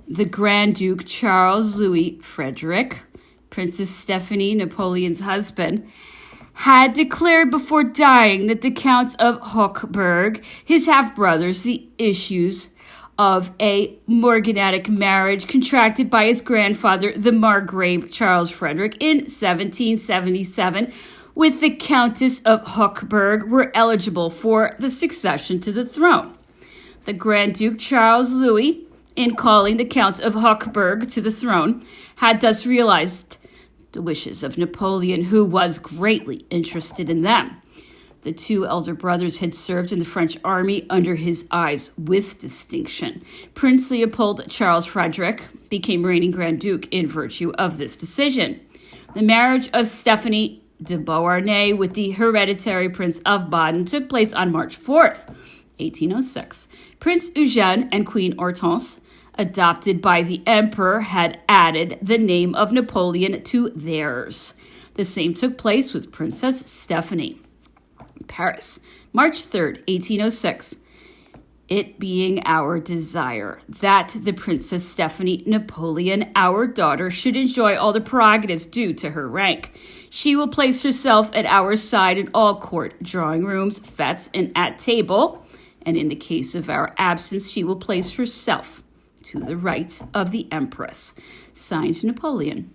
the Grand Duke Charles Louis Frederick, Princess Stephanie, Napoleon's husband, had declared before dying that the Counts of Hochberg, his half-brothers, the issues of a morganatic marriage contracted by his grandfather, the Margrave Charles Frederick, in 1777, with the Countess of Hochberg, were eligible for the succession to the throne. The Grand Duke Charles Louis, in calling the Counts of Hochberg to the throne, had thus realized the wishes of Napoleon, who was greatly interested in them. The two elder brothers had served in the French army under his eyes with distinction. Prince Leopold Charles Frederick became reigning Grand Duke in virtue of this decision. The marriage of Stephanie de Beauharnais with the hereditary Prince of Baden took place on March 4th, 1806. Prince Eugène and Queen Hortense, adopted by the emperor, had added the name of Napoleon to theirs. The same took place with Princess Stephanie. Paris, March 3rd, 1806. It being our desire that the Princess Stephanie Napoleon, our daughter, should enjoy all the prerogatives due to her rank. She will place herself at our side in all court, drawing rooms, fetes, and at table, and in the case of our absence, she will place herself to the right of the Empress. Signed, Napoleon.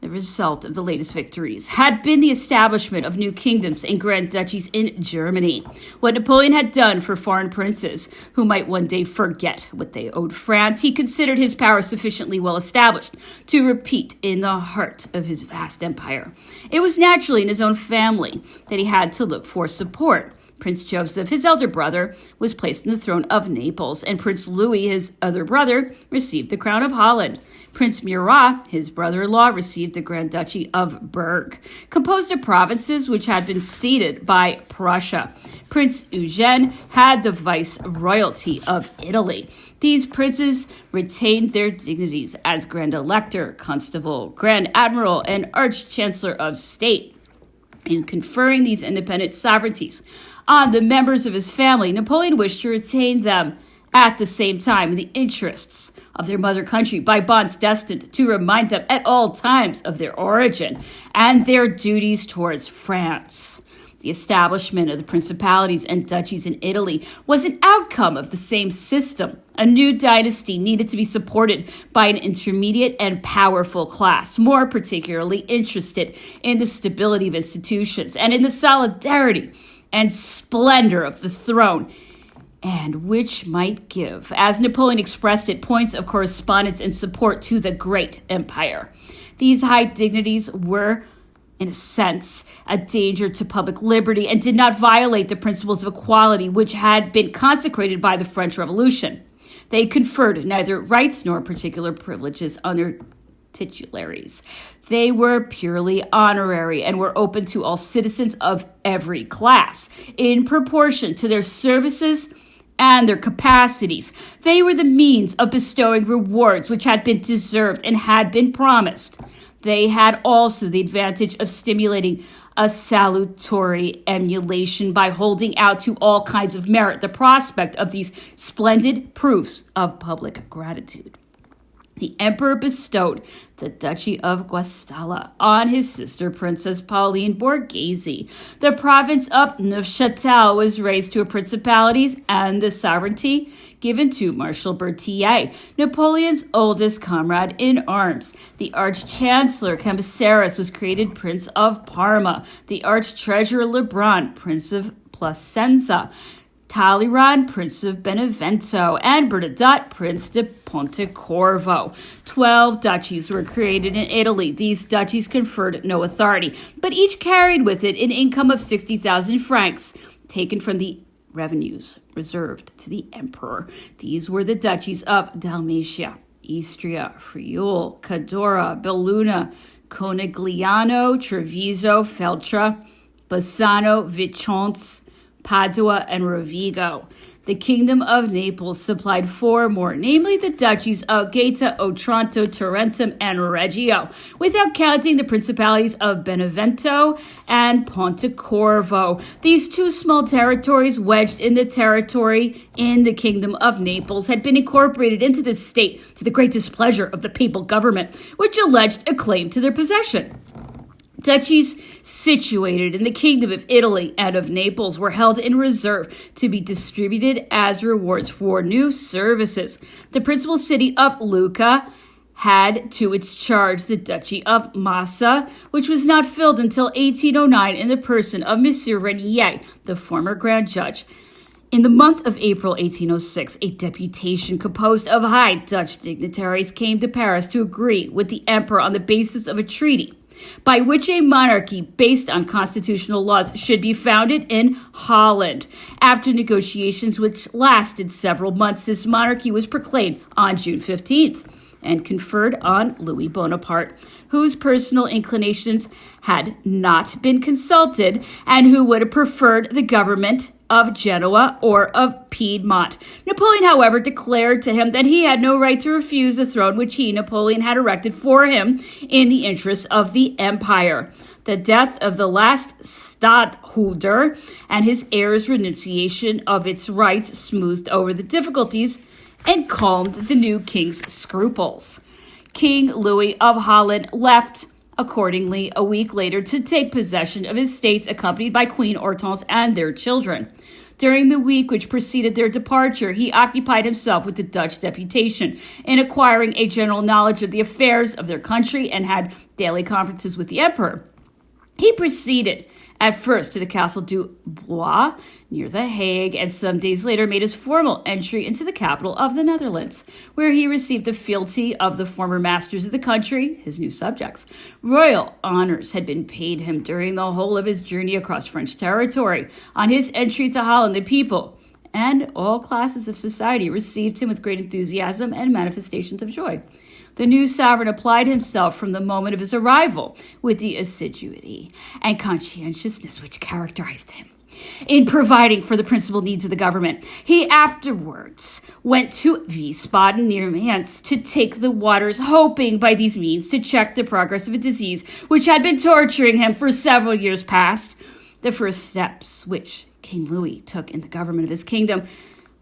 The result of the latest victories had been the establishment of new kingdoms and grand duchies in Germany. What Napoleon had done for foreign princes who might one day forget what they owed France, he considered his power sufficiently well established to repeat in the heart of his vast empire. It was naturally in his own family that he had to look for support. Prince Joseph, his elder brother, was placed on the throne of Naples, and Prince Louis, his other brother, received the crown of Holland. Prince Murat, his brother-in-law, received the Grand Duchy of Berg, composed of provinces which had been ceded by Prussia. Prince Eugène had the viceroyalty of Italy. These princes retained their dignities as Grand Elector, Constable, Grand Admiral, and Arch-Chancellor of State. In conferring these independent sovereignties on the members of his family, Napoleon wished to retain them at the same time in the interests of their mother country by bonds destined to remind them at all times of their origin and their duties towards France. The establishment of the principalities and duchies in Italy was an outcome of the same system. A new dynasty needed to be supported by an intermediate and powerful class, more particularly interested in the stability of institutions and in the solidarity and splendor of the throne, and which might give, as Napoleon expressed it, points of correspondence and support to the great empire. These high dignities were, in a sense, a danger to public liberty and did not violate the principles of equality which had been consecrated by the French Revolution. They conferred neither rights nor particular privileges on their titularies. They were purely honorary and were open to all citizens of every class in proportion to their services and their capacities. They were the means of bestowing rewards which had been deserved and had been promised. They had also the advantage of stimulating a salutary emulation by holding out to all kinds of merit the prospect of these splendid proofs of public gratitude. The emperor bestowed the Duchy of Guastalla on his sister, Princess Pauline Borghese. The province of Neufchâtel was raised to a principalities and the sovereignty given to Marshal Berthier, Napoleon's oldest comrade in arms. The Arch-Chancellor Cambaceres was created Prince of Parma. The Arch-Treasurer Lebrun, Prince of Placenza. Talleyrand, Prince of Benevento, and Bernadotte, Prince de Pontecorvo. 12 duchies were created in Italy. These duchies conferred no authority, but each carried with it an income of 60,000 francs, taken from the revenues reserved to the emperor. These were the duchies of Dalmatia, Istria, Friuli, Cadora, Belluno, Conegliano, Treviso, Feltre, Bassano, Vicenza, Padua, and Rovigo. The Kingdom of Naples supplied 4 more, namely the duchies of Gaeta, Otranto, Tarentum, and Reggio, without counting the principalities of Benevento and Pontecorvo. These 2 small territories wedged in the territory in the Kingdom of Naples had been incorporated into the state to the great displeasure of the papal government, which alleged a claim to their possession. Duchies situated in the Kingdom of Italy and of Naples were held in reserve to be distributed as rewards for new services. The principal city of Lucca had to its charge the Duchy of Massa, which was not filled until 1809 in the person of Monsieur Renier, the former Grand Judge. In the month of April 1806, a deputation composed of high Dutch dignitaries came to Paris to agree with the emperor on the basis of a treaty by which a monarchy based on constitutional laws should be founded in Holland. After negotiations which lasted several months, this monarchy was proclaimed on June 15th and conferred on Louis Bonaparte, whose personal inclinations had not been consulted and who would have preferred the government of Genoa or of Piedmont. Napoleon, however, declared to him that he had no right to refuse the throne which he, Napoleon, had erected for him in the interests of the empire. The death of the last stadtholder and his heir's renunciation of its rights smoothed over the difficulties and calmed the new king's scruples. King Louis of Holland left accordingly a week later to take possession of his states, accompanied by Queen Hortense and their children. During the week which preceded their departure, he occupied himself with the Dutch deputation in acquiring a general knowledge of the affairs of their country and had daily conferences with the emperor. He proceeded at first to the Castle du Bois near The Hague, and some days later made his formal entry into the capital of the Netherlands, where he received the fealty of the former masters of the country, his new subjects. Royal honors had been paid him during the whole of his journey across French territory. On his entry to Holland, the people and all classes of society received him with great enthusiasm and manifestations of joy. The new sovereign applied himself from the moment of his arrival with the assiduity and conscientiousness which characterized him in providing for the principal needs of the government. He afterwards went to Wiesbaden near Mainz to take the waters, hoping by these means to check the progress of a disease which had been torturing him for several years past. The first steps which King Louis took in the government of his kingdom,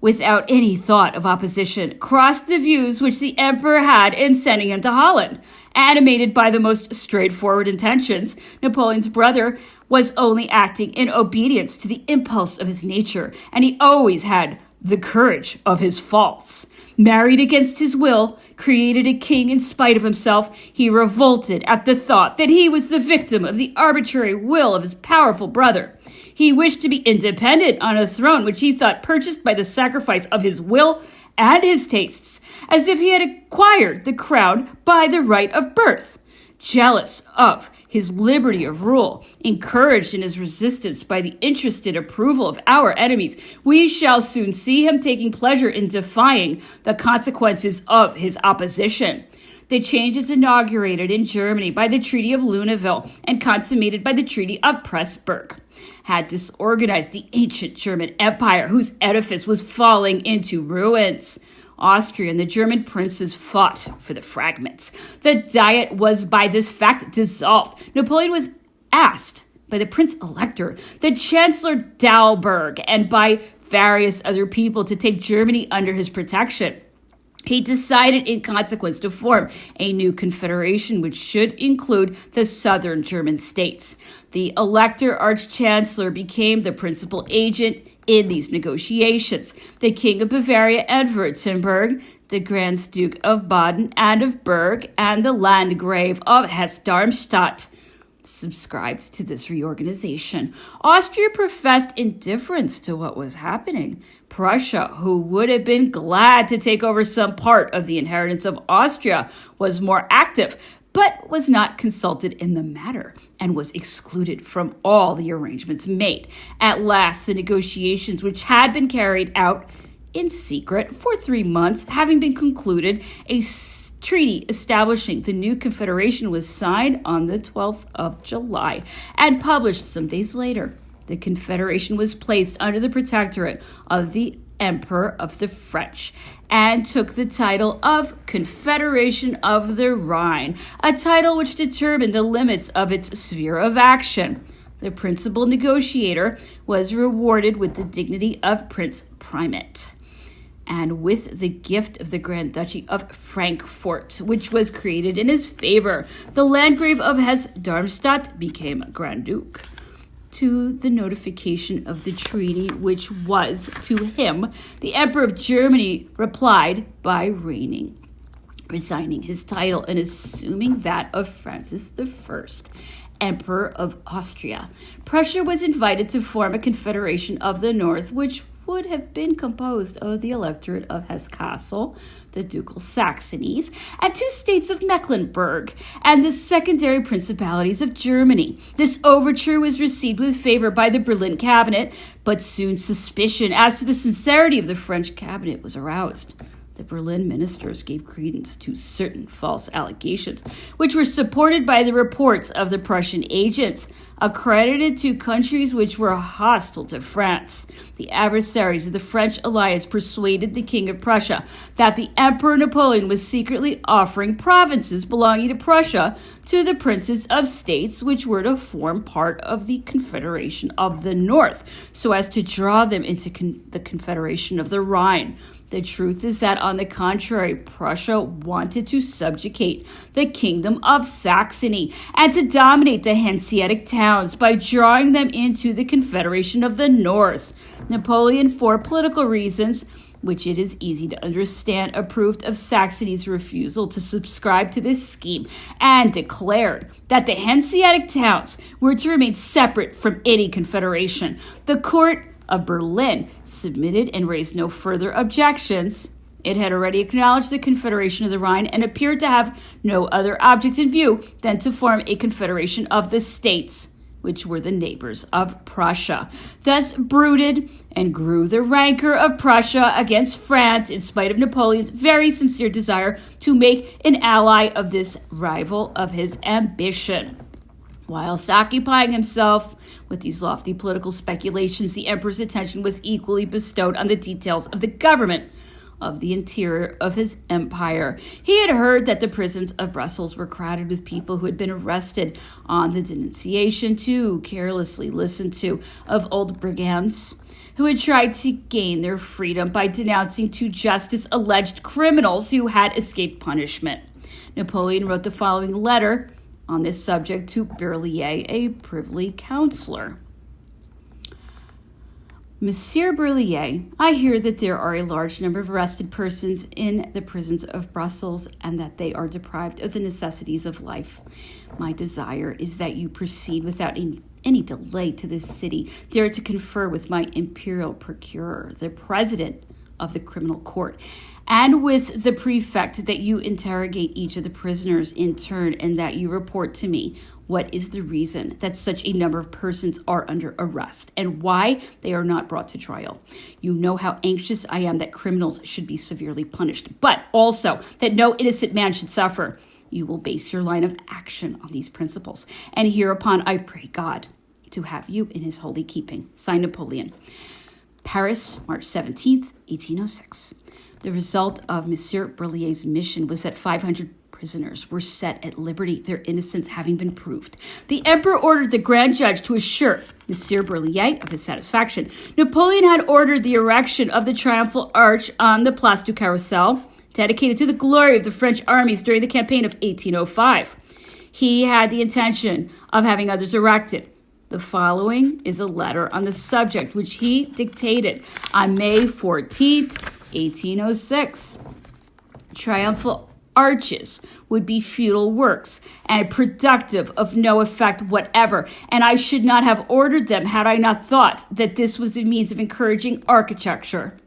without any thought of opposition, crossed the views which the emperor had in sending him to Holland. Animated by the most straightforward intentions, Napoleon's brother was only acting in obedience to the impulse of his nature, and he always had the courage of his faults. Married against his will, created a king in spite of himself, he revolted at the thought that he was the victim of the arbitrary will of his powerful brother. He wished to be independent on a throne which he thought purchased by the sacrifice of his will and his tastes, as if he had acquired the crown by the right of birth. Jealous of his liberty of rule, encouraged in his resistance by the interested approval of our enemies, we shall soon see him taking pleasure in defying the consequences of his opposition. The changes inaugurated in Germany by the Treaty of Luneville and consummated by the Treaty of Pressburg had disorganized the ancient German Empire, whose edifice was falling into ruins. Austria and the German princes fought for the fragments. The Diet was by this fact dissolved. Napoleon was asked by the Prince Elector, the Chancellor Dalberg, and by various other people to take Germany under his protection. He decided in consequence to form a new confederation which should include the southern German states. The Elector Arch-Chancellor became the principal agent in these negotiations. The King of Bavaria and Württemberg, the Grand Duke of Baden and of Berg, and the Landgrave of Hesse-Darmstadt subscribed to this reorganization. Austria professed indifference to what was happening. Prussia, who would have been glad to take over some part of the inheritance of Austria, was more active, but was not consulted in the matter and was excluded from all the arrangements made. At last, the negotiations, which had been carried out in secret for 3 months, having been concluded, a treaty establishing the new confederation was signed on the 12th of July and published some days later. The confederation was placed under the protectorate of the Emperor of the French and took the title of Confederation of the Rhine, a title which determined the limits of its sphere of action. The principal negotiator was rewarded with the dignity of Prince Primate and with the gift of the Grand Duchy of Frankfurt, which was created in his favor. The Landgrave of Hesse-Darmstadt became Grand Duke. To the notification of the treaty, which was to him, the Emperor of Germany replied by resigning his title and assuming that of Francis I, Emperor of Austria. Prussia was invited to form a confederation of the North, which would have been composed of the electorate of Hesse-Kassel, the ducal Saxonies, and 2 states of Mecklenburg, and the secondary principalities of Germany. This overture was received with favor by the Berlin cabinet, but soon suspicion as to the sincerity of the French cabinet was aroused. The Berlin ministers gave credence to certain false allegations, which were supported by the reports of the Prussian agents, accredited to countries which were hostile to France. The adversaries of the French alliance persuaded the King of Prussia that the Emperor Napoleon was secretly offering provinces belonging to Prussia to the princes of states which were to form part of the Confederation of the North, so as to draw them into the Confederation of the Rhine. The truth is that, on the contrary, Prussia wanted to subjugate the Kingdom of Saxony and to dominate the Hanseatic towns by drawing them into the Confederation of the North. Napoleon, for political reasons, which it is easy to understand, approved of Saxony's refusal to subscribe to this scheme and declared that the Hanseatic towns were to remain separate from any confederation. The court of Berlin submitted and raised no further objections. It had already acknowledged the Confederation of the Rhine and appeared to have no other object in view than to form a confederation of the states, which were the neighbors of Prussia. Thus brooded and grew the rancor of Prussia against France, in spite of Napoleon's very sincere desire to make an ally of this rival of his ambition. Whilst occupying himself with these lofty political speculations, the emperor's attention was equally bestowed on the details of the government of the interior of his empire. He had heard that the prisons of Brussels were crowded with people who had been arrested on the denunciation, too carelessly listened to, of old brigands who had tried to gain their freedom by denouncing to justice alleged criminals who had escaped punishment. Napoleon wrote the following letter on this subject to Berlier, a privy councillor. Monsieur Berlier, I hear that there are a large number of arrested persons in the prisons of Brussels and that they are deprived of the necessities of life. My desire is that you proceed without any delay to this city, there to confer with my imperial procurer, the president of the criminal court, and with the prefect, that you interrogate each of the prisoners in turn and that you report to me what is the reason that such a number of persons are under arrest and why they are not brought to trial. You know how anxious I am that criminals should be severely punished, but also that no innocent man should suffer. You will base your line of action on these principles, and hereupon I pray God to have you in his holy keeping. Signed, Napoleon. Paris, March 17th, 1806. The result of Monsieur Berlier's mission was that 500 prisoners were set at liberty, their innocence having been proved. The emperor ordered the grand judge to assure Monsieur Berlier of his satisfaction. Napoleon had ordered the erection of the triumphal arch on the Place du Carrousel, dedicated to the glory of the French armies during the campaign of 1805. He had the intention of having others erected. The following is a letter on the subject, which he dictated on May 14th, 1806. Triumphal arches would be futile works and productive of no effect whatever, and I should not have ordered them had I not thought that this was a means of encouraging architecture.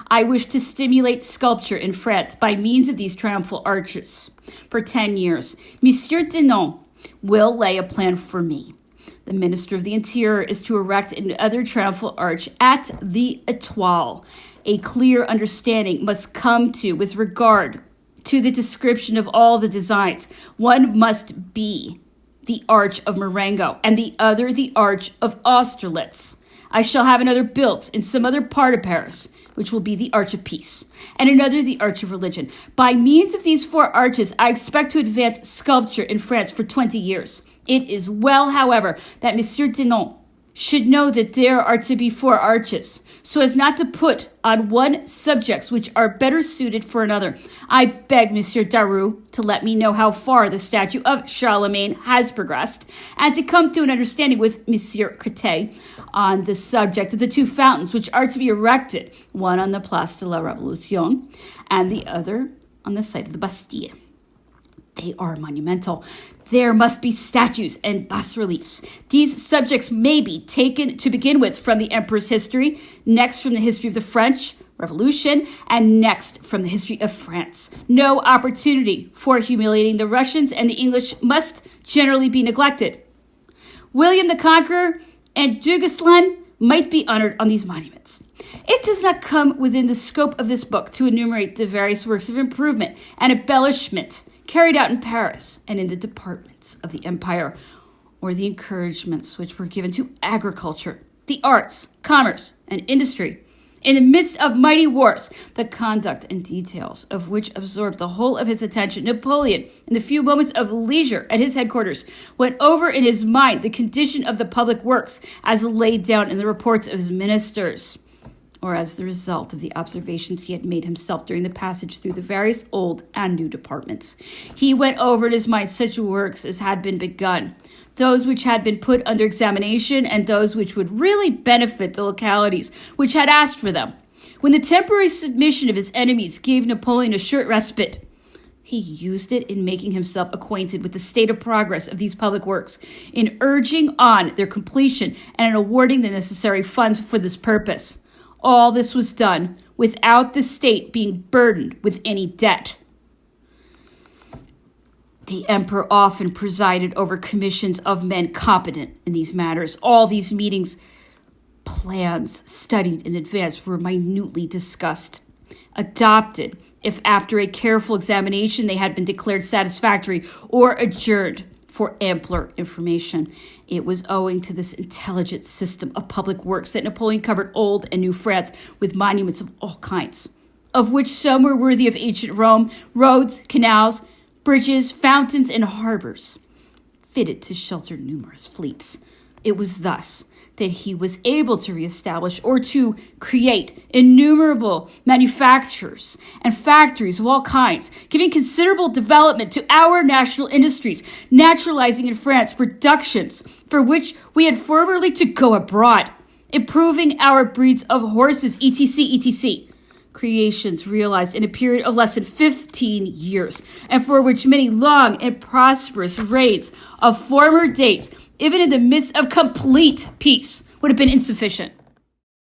I wish to stimulate sculpture in France by means of these triumphal arches. For 10 years, Monsieur Denon will lay a plan for me. The Minister of the Interior is to erect another triumphal arch at the Étoile. A clear understanding must come to with regard to the description of all the designs. One must be the Arch of Marengo, and the other the Arch of Austerlitz. I shall have another built in some other part of Paris, which will be the Arch of Peace, and another the Arch of Religion. By means of these 4 arches, I expect to advance sculpture in France for 20 years. It is well, however, that Monsieur Denon should know that there are to be 4 arches, so as not to put on one subjects which are better suited for another. I beg Monsieur Daru to let me know how far the statue of Charlemagne has progressed, and to come to an understanding with Monsieur Cotet on the subject of the 2 fountains which are to be erected, one on the Place de la Révolution, and the other on the site of the Bastille. They are monumental. There must be statues and bas-reliefs. These subjects may be taken to begin with from the emperor's history, next from the history of the French Revolution, and next from the history of France. No opportunity for humiliating the Russians and the English must generally be neglected. William the Conqueror and Du Guesclin might be honored on these monuments. It does not come within the scope of this book to enumerate the various works of improvement and embellishment carried out in Paris and in the departments of the empire, or the encouragements which were given to agriculture, the arts, commerce, and industry, in the midst of mighty wars, the conduct and details of which absorbed the whole of his attention. Napoleon, in the few moments of leisure at his headquarters, went over in his mind the condition of the public works as laid down in the reports of his ministers, or as the result of the observations he had made himself during the passage through the various old and new departments. He went over in his mind such works as had been begun, those which had been put under examination, and those which would really benefit the localities which had asked for them. When the temporary submission of his enemies gave Napoleon a short respite, he used it in making himself acquainted with the state of progress of these public works, in urging on their completion, and in awarding the necessary funds for this purpose. All this was done without the state being burdened with any debt. The emperor often presided over commissions of men competent in these matters. All these meetings, plans studied in advance, were minutely discussed, adopted if after a careful examination they had been declared satisfactory, or adjourned for ampler information. It was owing to this intelligent system of public works that Napoleon covered old and new France with monuments of all kinds, of which some were worthy of ancient Rome: roads, canals, bridges, fountains, and harbors, fitted to shelter numerous fleets. It was thus that he was able to reestablish or to create innumerable manufactures and factories of all kinds, giving considerable development to our national industries, naturalizing in France productions for which we had formerly to go abroad, improving our breeds of horses, etc., etc. Creations realized in a period of less than 15 years, and for which many long and prosperous reigns of former days, even in the midst of complete peace, would have been insufficient.